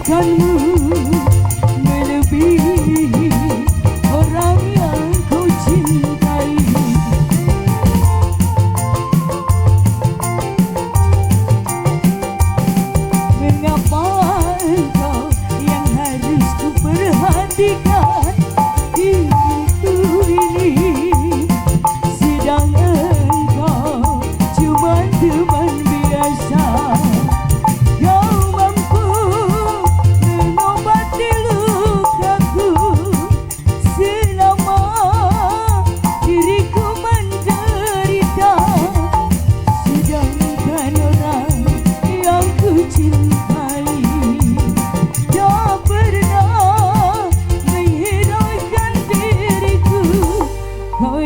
mengabaikanmu melebihi orang yang kau cintai. Mengapa engkau yang harus ku perhatikan diriku ini, sedang engkau cuma teman biasa.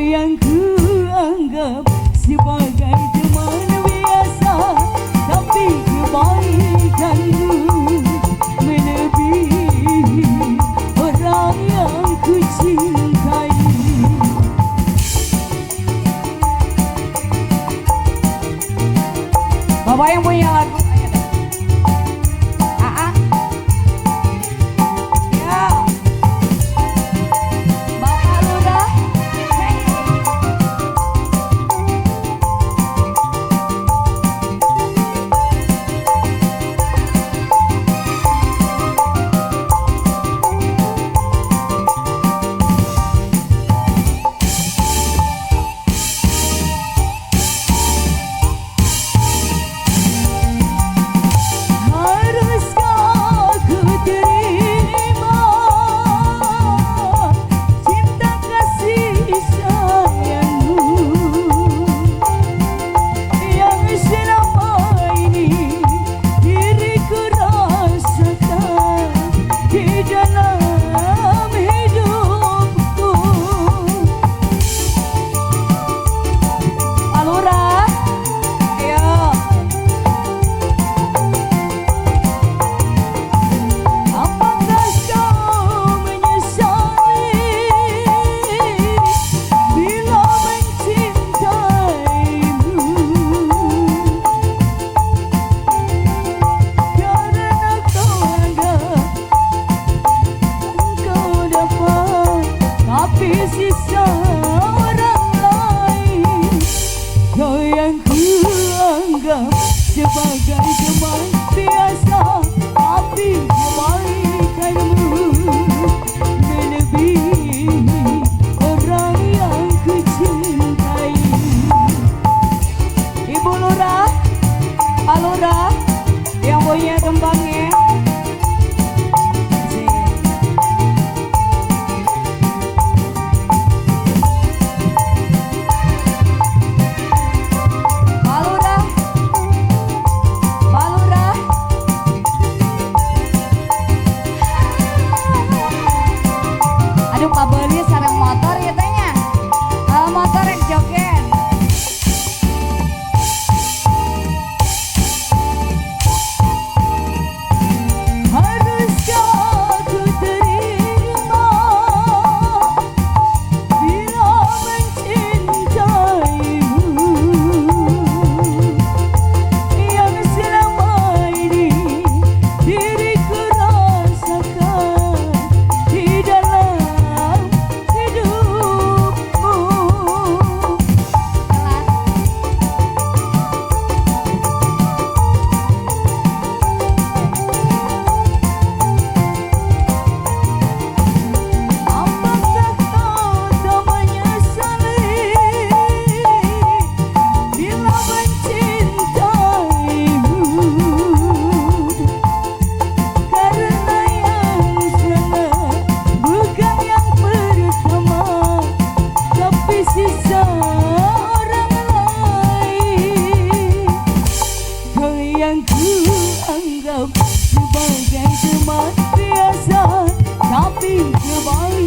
Yang kuanggap sebagai teman biasa, tapi kebaikanmu melebihi orang yang ku cintai. Bapak yang punya lagu, ayo deh. Ya, Bapak Lurah. Sisa orang lain, kau yang kuanggap sebagai teman biasa, tapi kebaikanmu melebihi orang yang ku cintai. Ibu Lurah, Pak Lurah yang punya tembangnya. Aduh, Pak Beli sareng motor ya tanya. Motor yang joget. Haruskah ku terima bila mencintaimu yang selama ini diriku rasakan di dalam hidupmu. Apakah kau tak menyesali bila mencintaimu, karena yang salah bukan yang pertama, tapi sisa orang lain. Kau yang kuanggap sebagai teman biasa, tapi kebaikanmu